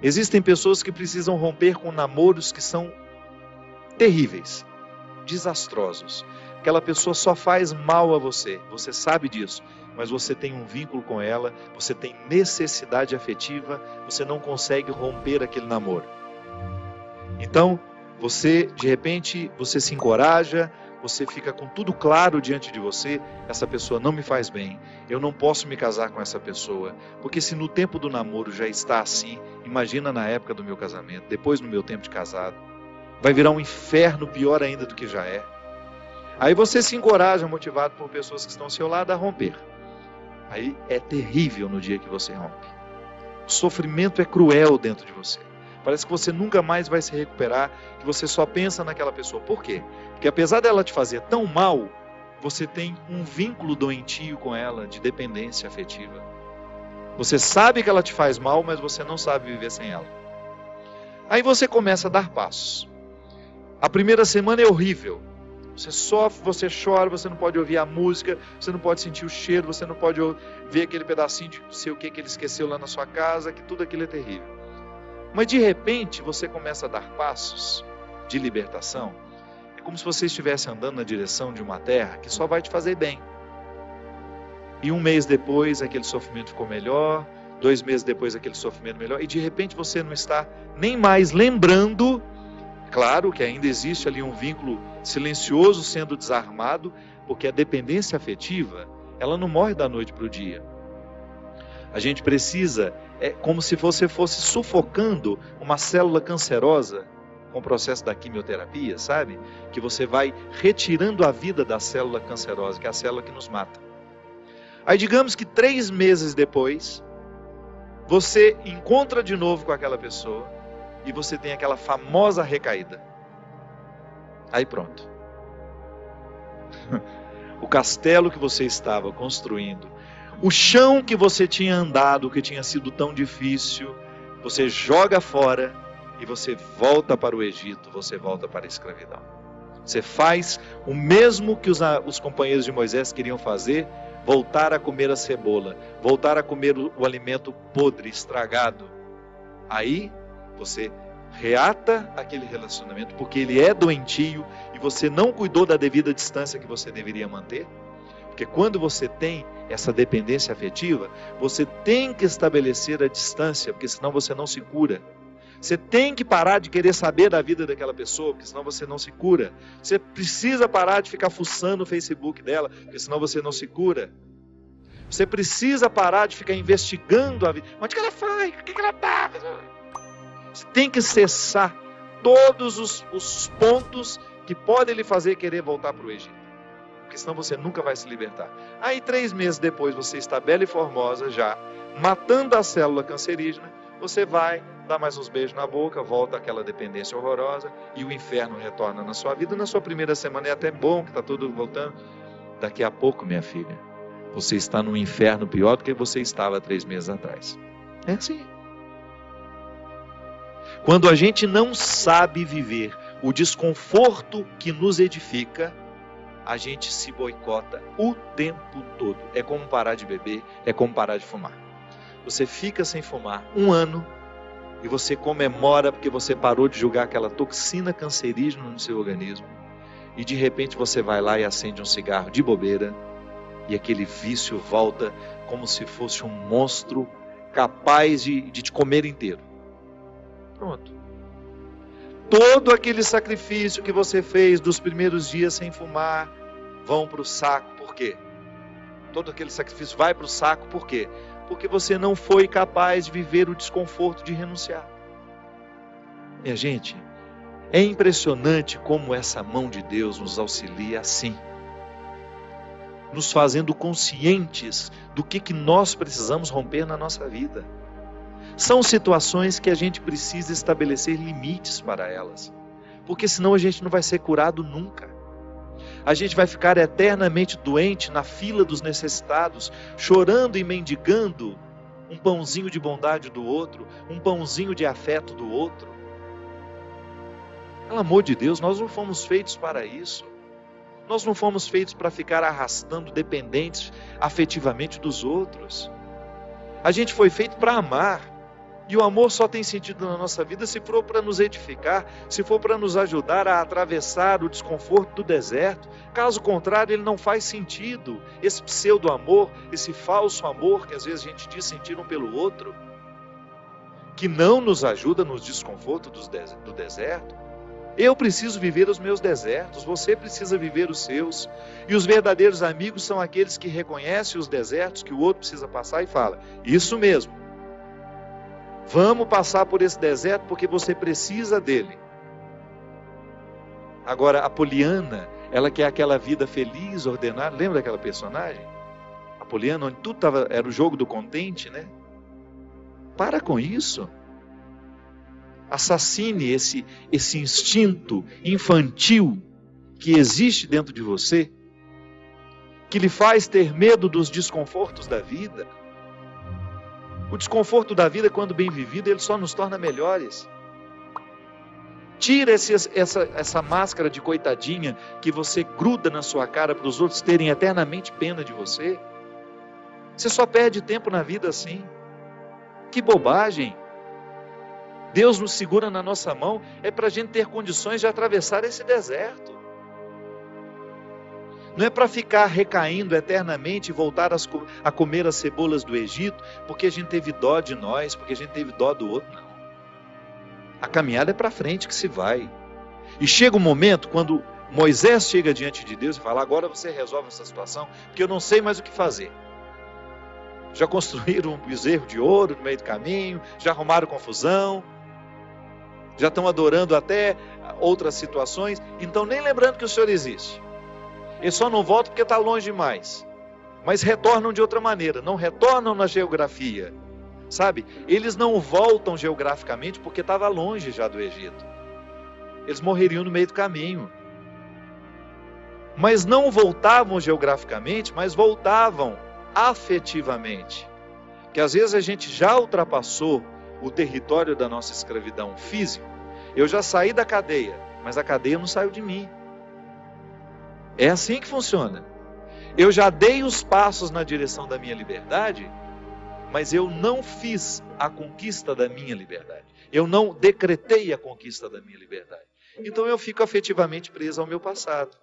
Existem pessoas que precisam romper com namoros que são terríveis, desastrosos. Aquela pessoa só faz mal a você, você sabe disso, mas você tem um vínculo com ela, você tem necessidade afetiva, você não consegue romper aquele namoro. Então, de repente, você se encoraja, você fica com tudo claro diante de você, essa pessoa não me faz bem, eu não posso me casar com essa pessoa, porque se no tempo do namoro já está assim, imagina na época do meu casamento, depois no meu tempo de casado, vai virar um inferno pior ainda do que já é. Aí você se encoraja, motivado por pessoas que estão ao seu lado, a romper. Aí é terrível no dia que você rompe. O sofrimento é cruel dentro de você. Parece que você nunca mais vai se recuperar, que você só pensa naquela pessoa. Por quê? Porque apesar dela te fazer tão mal, você tem um vínculo doentio com ela, de dependência afetiva. Você sabe que ela te faz mal, mas você não sabe viver sem ela. Aí você começa a dar passos. A primeira semana é horrível. Você sofre, você chora, você não pode ouvir a música, você não pode sentir o cheiro, você não pode ver aquele pedacinho de não sei o que ele esqueceu lá na sua casa, que tudo aquilo é terrível. Mas de repente você começa a dar passos de libertação. É como se você estivesse andando na direção de uma terra que só vai te fazer bem. E um mês depois aquele sofrimento ficou melhor, 2 meses depois aquele sofrimento melhor, e de repente você não está nem mais lembrando. Claro que ainda existe ali um vínculo silencioso sendo desarmado, porque a dependência afetiva, ela não morre da noite para o dia. A gente precisa, é como se você fosse sufocando uma célula cancerosa com o processo da quimioterapia, sabe? Que você vai retirando a vida da célula cancerosa, que é a célula que nos mata. Aí digamos que 3 meses depois, você encontra de novo com aquela pessoa, e você tem aquela famosa recaída. Aí pronto. O castelo que você estava construindo, o chão que você tinha andado, que tinha sido tão difícil, você joga fora e você volta para o Egito, você volta para a escravidão. Você faz o mesmo que os companheiros de Moisés queriam fazer, voltar a comer a cebola, voltar a comer o alimento podre, estragado. Aí você reata aquele relacionamento, porque ele é doentio e você não cuidou da devida distância que você deveria manter. Porque quando você tem essa dependência afetiva, você tem que estabelecer a distância, porque senão você não se cura. Você tem que parar de querer saber da vida daquela pessoa, porque senão você não se cura. Você precisa parar de ficar fuçando o Facebook dela, porque senão você não se cura. Você precisa parar de ficar investigando a vida. Onde que ela foi? O que ela está? Você tem que cessar todos os pontos que podem lhe fazer querer voltar para o Egito. Porque senão você nunca vai se libertar. Aí 3 meses depois você está bela e formosa já, matando a célula cancerígena, você vai dar mais uns beijos na boca, volta àquela dependência horrorosa e o inferno retorna na sua vida. Na sua primeira semana é até bom que está tudo voltando. Daqui a pouco, minha filha, você está num inferno pior do que você estava 3 meses atrás. É assim. Quando a gente não sabe viver o desconforto que nos edifica, a gente se boicota o tempo todo. É como parar de beber, é como parar de fumar. Você fica sem fumar 1 ano e você comemora porque você parou de jogar aquela toxina cancerígena no seu organismo. E de repente você vai lá e acende um cigarro de bobeira e aquele vício volta como se fosse um monstro capaz de te comer inteiro. Pronto. Todo aquele sacrifício que você fez dos primeiros dias sem fumar vão para o saco. Por quê? Todo aquele sacrifício vai para o saco. Por quê? Porque você não foi capaz de viver o desconforto de renunciar. Minha gente, é impressionante como essa mão de Deus nos auxilia assim, nos fazendo conscientes do que nós precisamos romper na nossa vida. São situações que a gente precisa estabelecer limites para elas, porque senão a gente não vai ser curado nunca. A gente vai ficar eternamente doente na fila dos necessitados, chorando e mendigando um pãozinho de bondade do outro, um pãozinho de afeto do outro. Pelo amor de Deus, nós não fomos feitos para isso. Nós não fomos feitos para ficar arrastando dependentes afetivamente dos outros. A gente foi feito para amar. E o amor só tem sentido na nossa vida se for para nos edificar, se for para nos ajudar a atravessar o desconforto do deserto. Caso contrário, ele não faz sentido. Esse pseudo-amor, esse falso amor que às vezes a gente diz sentir um pelo outro, que não nos ajuda nos desconfortos do deserto. Eu preciso viver os meus desertos, você precisa viver os seus. E os verdadeiros amigos são aqueles que reconhecem os desertos que o outro precisa passar e fala: isso mesmo. Vamos passar por esse deserto porque você precisa dele. Agora, a Poliana, ela quer aquela vida feliz, ordenada. Lembra daquela personagem? A Poliana, onde tudo era o jogo do contente, né? Para com isso. Assassine esse instinto infantil que existe dentro de você, que lhe faz ter medo dos desconfortos da vida. O desconforto da vida, quando bem vivido, ele só nos torna melhores. Tira essa máscara de coitadinha que você gruda na sua cara para os outros terem eternamente pena de você. Você só perde tempo na vida assim. Que bobagem! Deus nos segura na nossa mão, é para a gente ter condições de atravessar esse deserto. Não é para ficar recaindo eternamente e voltar a comer as cebolas do Egito, porque a gente teve dó de nós, porque a gente teve dó do outro, não. A caminhada é para frente que se vai. E chega um momento, quando Moisés chega diante de Deus e fala: agora você resolve essa situação, porque eu não sei mais o que fazer. Já construíram um bezerro de ouro no meio do caminho, já arrumaram confusão, já estão adorando até outras situações, então nem lembrando que o Senhor existe. Eles só não voltam porque está longe demais. Mas retornam de outra maneira, não retornam na geografia. Sabe? Eles não voltam geograficamente porque estava longe já do Egito. Eles morreriam no meio do caminho. Mas não voltavam geograficamente, mas voltavam afetivamente. Que às vezes a gente já ultrapassou o território da nossa escravidão física. Eu já saí da cadeia, mas a cadeia não saiu de mim. É assim que funciona. Eu já dei os passos na direção da minha liberdade, mas eu não fiz a conquista da minha liberdade. Eu não decretei a conquista da minha liberdade. Então eu fico afetivamente preso ao meu passado.